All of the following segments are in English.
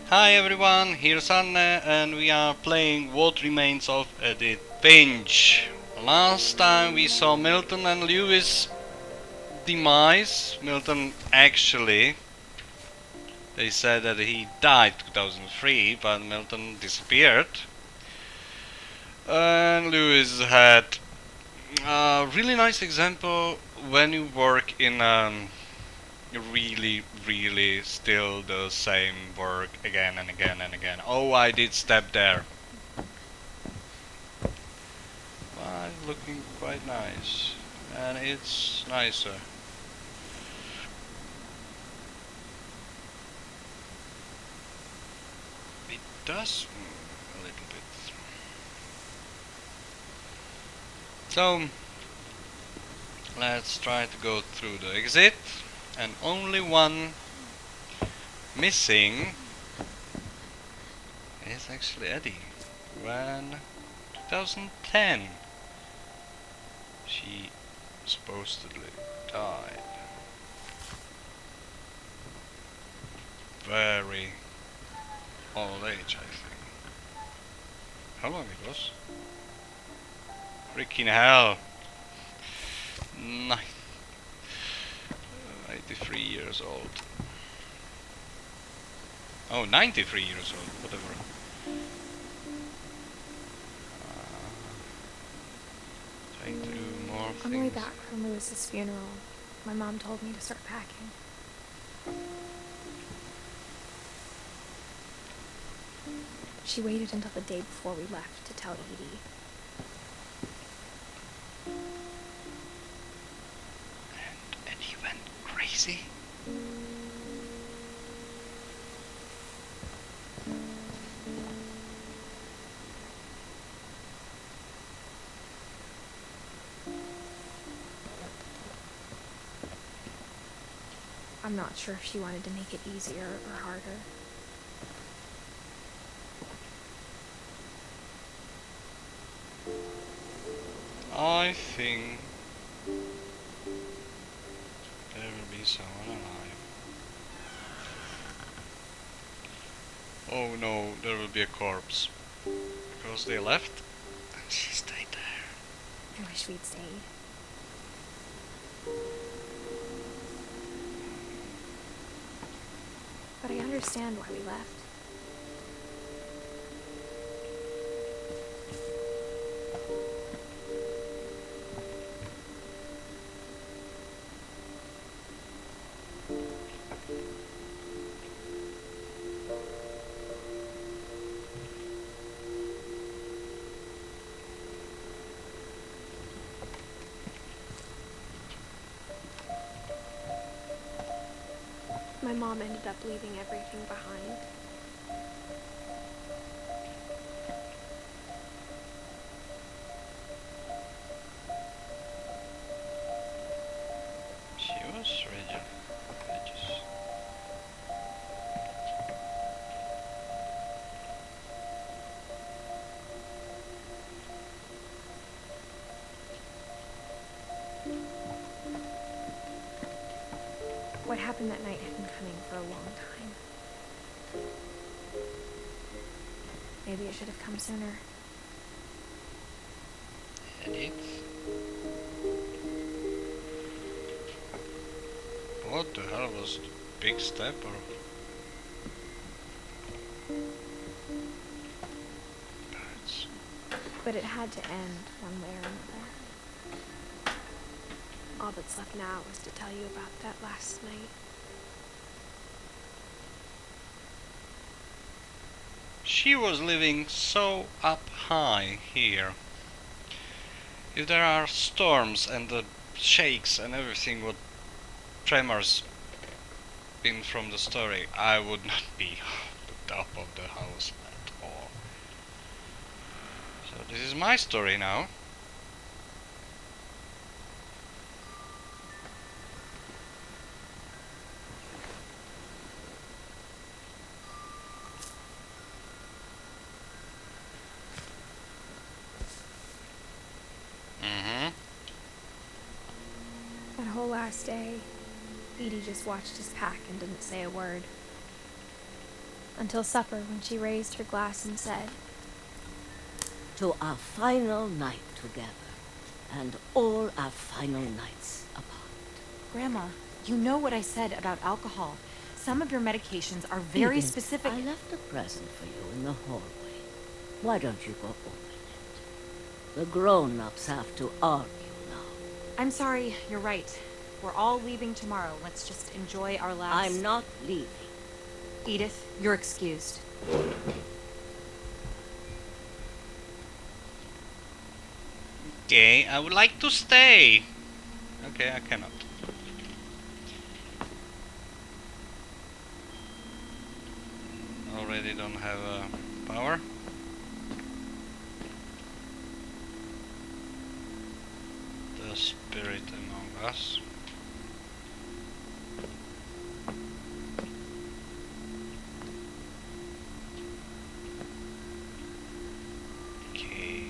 Hi everyone, here's Arne and we are playing What Remains of Edith Finch. Last time we saw Milton and Lewis' demise. Milton actually, they said that he died 2003, but Milton disappeared. And Lewis had a really nice example when you work in really still the same work again and again and again. Oh, I did step there. Well, it's looking quite nice, and it's nicer. It does a little bit. So, let's try to go through the exit, and only one missing is actually Eddie. When 2010 she supposedly died. Very old age, I think. How long it was? Freaking hell! 83 years old. Oh, 93 years old, whatever. Trying to do more On things. the way back from Lewis's funeral, my mom told me to start packing. She waited until the day before we left to tell Edie. And Eddie went crazy. I'm not sure if she wanted to make it easier or harder. I think there will be someone alive. Oh no, there will be a corpse. Because they left and she stayed there. I wish we'd stayed. But I understand why we left. My mom ended up leaving everything behind. She was religious. What happened that night had been coming for a long time. Maybe it should have come sooner. Edith? What the hell was the big step or? Birds. But it had to end one way or another. All that's left now is to tell you about that last night. She was living so up high here. If there are storms and the shakes and everything, what tremors in from the story, I would not be the top of the house at all. So this is my story now. That whole last day, Edie just watched us pack and didn't say a word. Until supper, when she raised her glass and said, To our final night together, and all our final nights apart. Grandma, you know what I said about alcohol. Some of your medications are very Edith, specific. I left a present for you in the hallway. Why don't you go open it? The grown-ups have to argue now. I'm sorry, you're right. We're all leaving tomorrow. Let's just enjoy our last... I'm not leaving. Edith, you're excused. Okay, I would like to stay. Okay, I cannot. Already don't have power. The spirit among us. Okay.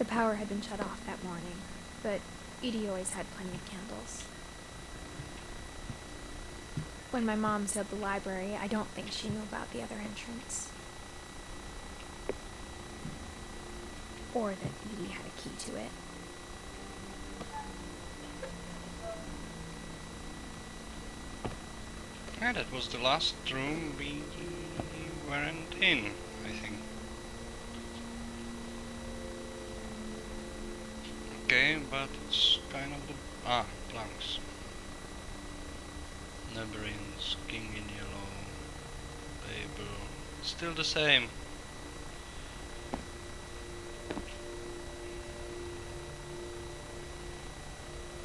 the power had been shut off that morning, but Edie always had plenty of candles. When my mom sealed the library, I don't think she knew about the other entrance. Or that Edie had a key to it. Yeah, that was the last room we weren't in, I think. Okay, but it's kind of the... planks. Labyrinths, king in yellow, Babel, still the same.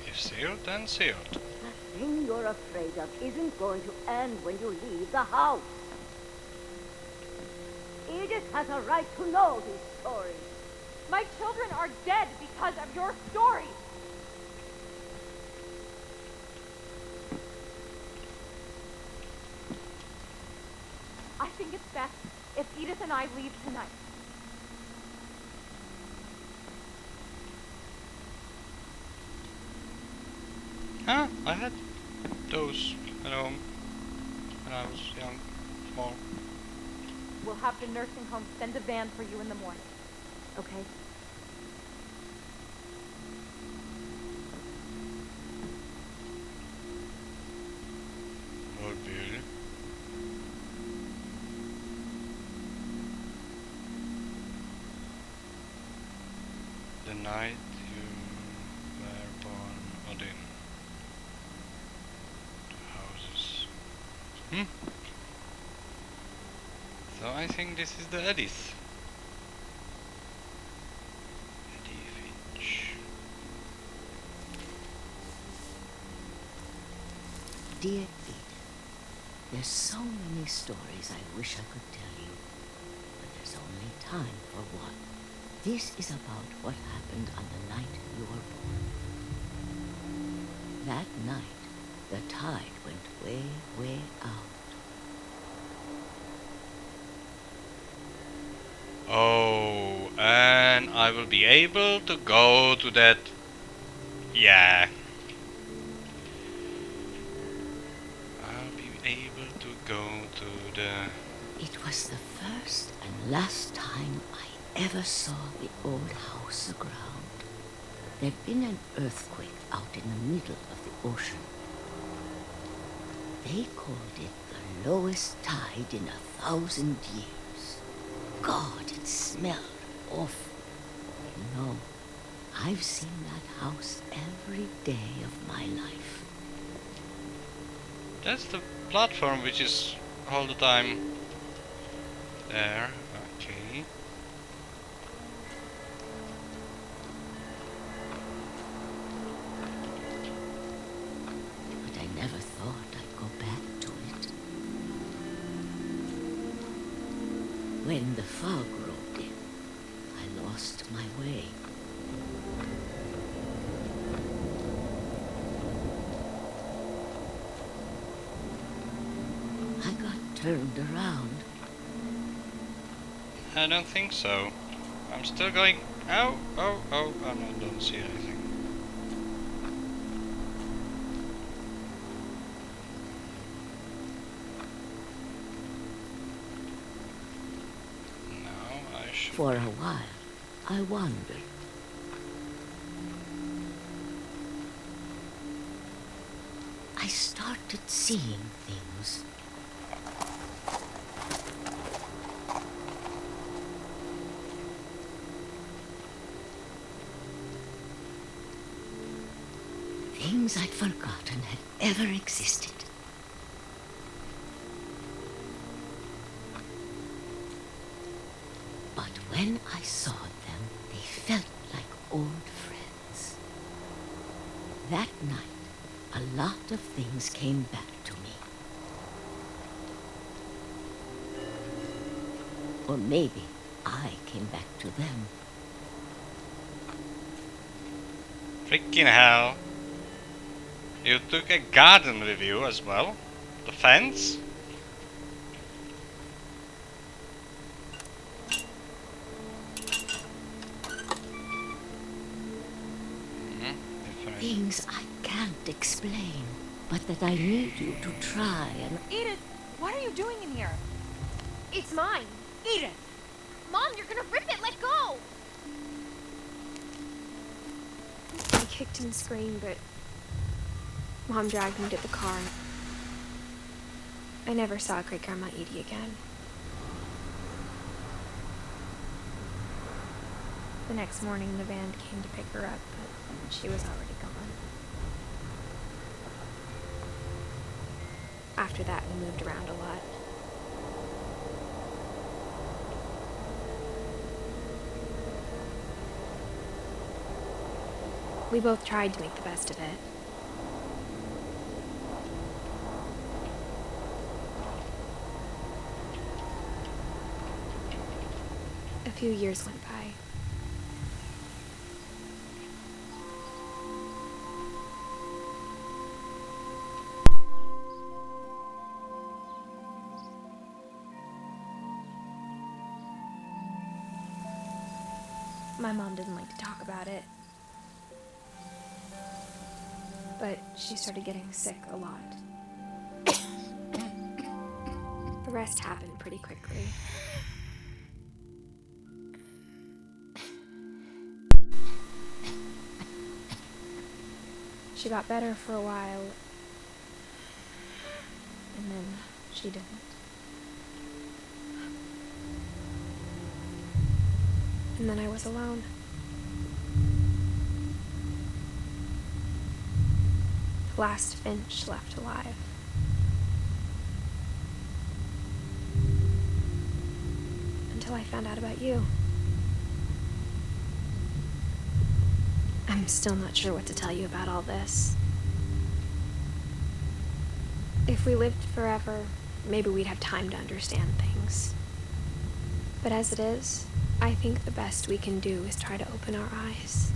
If sealed, then sealed. The thing you're afraid of isn't going to end when you leave the house. Edith has a right to know these stories. My children are dead because of your stories! I think it's best if Edith and I leave tonight. Huh? I had those at home when I was young, small. We'll have the nursing home send a van for you in the morning. Okay? Oh, really? The night you were born, Odin. The houses. So I think this is the Edith. Edith Finch. Dear Edith, there's so many stories I wish I could tell you, but there's only time for one. This is about what happened on the night you were born. That night, the tide went way, way out. Oh, and I will be able to go to that. Yeah. I'll be able to go to the... It was the first and last time I ever saw the old house aground. There'd been an earthquake out in the middle of the ocean. They called it the lowest tide in 1,000 years. God, it smelled awful. You know, I've seen that house every day of my life. That's the platform which is all the time there. Okay. But I never thought I'd go back to it. When the fog rolled in, I lost my way. I got turned around. I don't think so. I'm still going... Oh, no, I don't see anything. For a while, I wondered. I started seeing things. Things I'd forgotten had ever existed. But when I saw them, they felt like old friends. That night, a lot of things came back to me. Or maybe I came back to them. Freaking hell. You took a garden with you as well? The fence? Things I can't explain, but that I need you to try and... Edith, what are you doing in here? It's mine. Edith! Mom, you're gonna rip it! Let go! I kicked and screamed, but Mom dragged me to the car. I never saw Great Grandma Edie again. The next morning, the van came to pick her up, but she was already gone. After that, we moved around a lot. We both tried to make the best of it. A few years went by. My mom didn't like to talk about it. But she started getting sick a lot. The rest happened pretty quickly. She got better for a while, and then she didn't. And then I was alone. The last Finch left alive. Until I found out about you. I'm still not sure what to tell you about all this. If we lived forever, maybe we'd have time to understand things. But as it is, I think the best we can do is try to open our eyes.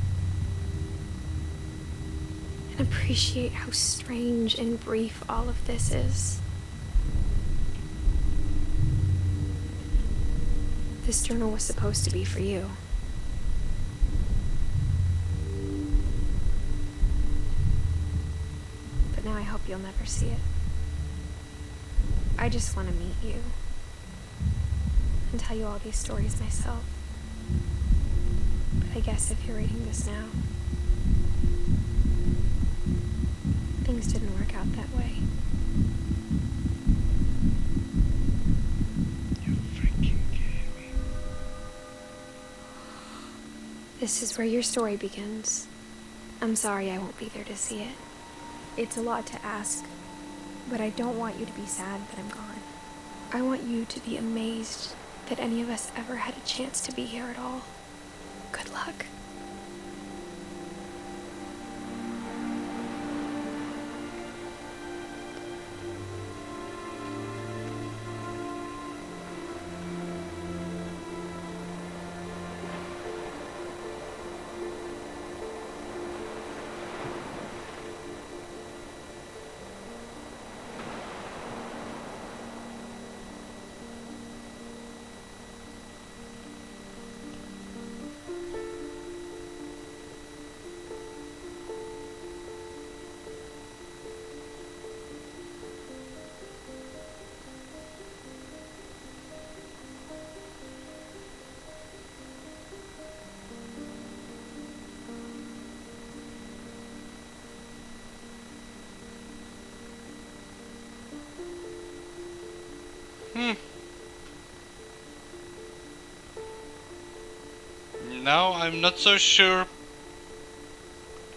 And appreciate how strange and brief all of this is. This journal was supposed to be for you. But now I hope you'll never see it. I just want to meet you and tell you all these stories myself. But I guess if you're reading this now, things didn't work out that way. You freaking kidding me. This is where your story begins. I'm sorry I won't be there to see it. It's a lot to ask, but I don't want you to be sad that I'm gone. I want you to be amazed that any of us ever had a chance to be here at all. Good luck. Now I'm not so sure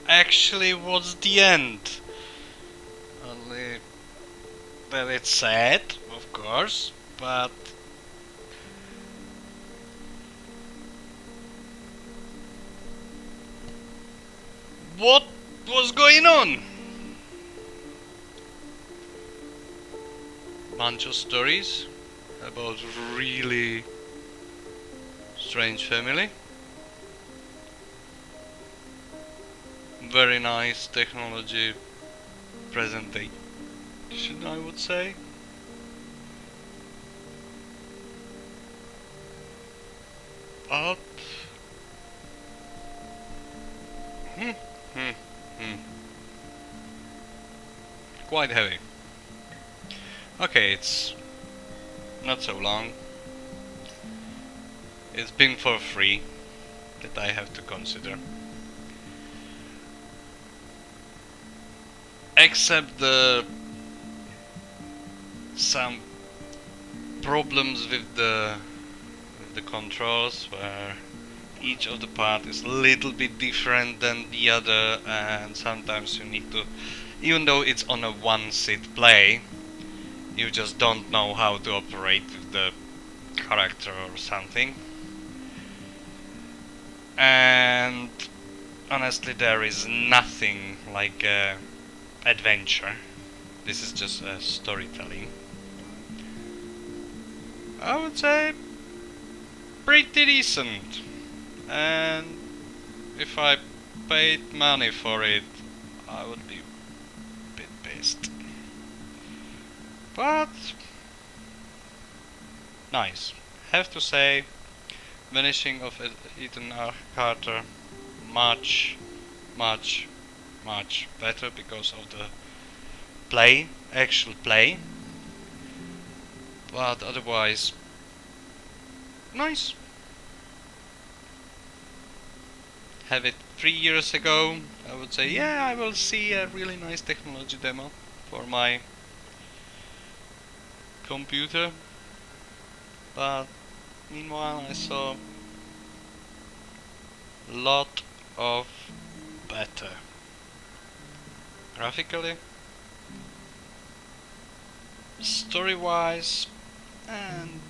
actually what's the end. Only that it's sad, of course, but what was going on? Bunch of stories about really strange family. Very nice technology presentation, I would say. But hmm, hmm, hmm. Quite heavy. Okay, it's not so long. It's been for free, that I have to consider. Except some problems with the controls, where each of the part is a little bit different than the other, and sometimes you need to, even though it's on a one-seat play, you just don't know how to operate with the character or something. And honestly, there is nothing like adventure. This is just storytelling. I would say pretty decent, and if I paid money for it, I would be a bit pissed. But nice. Have to say, Vanishing of Ethan Carter, much better because of the actual play. But otherwise, nice. Have it 3 years ago, I would say, yeah, I will see a really nice technology demo for my computer. But meanwhile, I saw a lot of better. Graphically, story-wise, and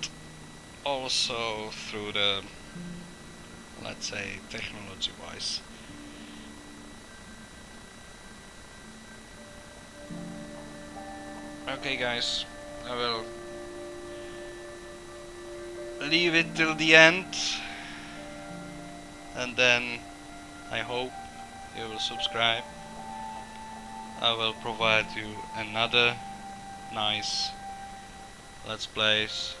also through the, let's say, technology-wise. Okay guys, I will leave it till the end, and then I hope you will subscribe. I will provide you another nice let's plays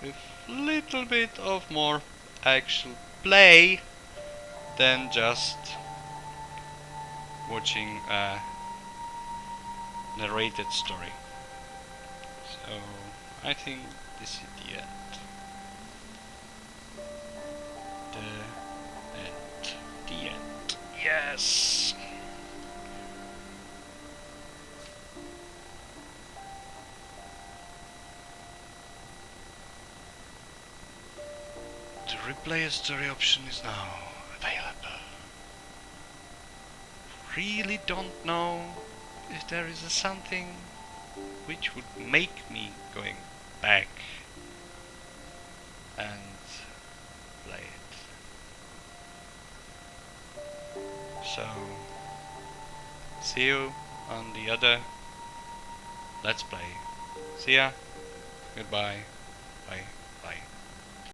with little bit of more actual play than just watching a narrated story. So I think this is the end. The end. Yes! The replay a story option is now available. Really don't know if there is something which would make me going back and play it. So, see you on the other Let's Play. See ya. Goodbye. Bye. Bye.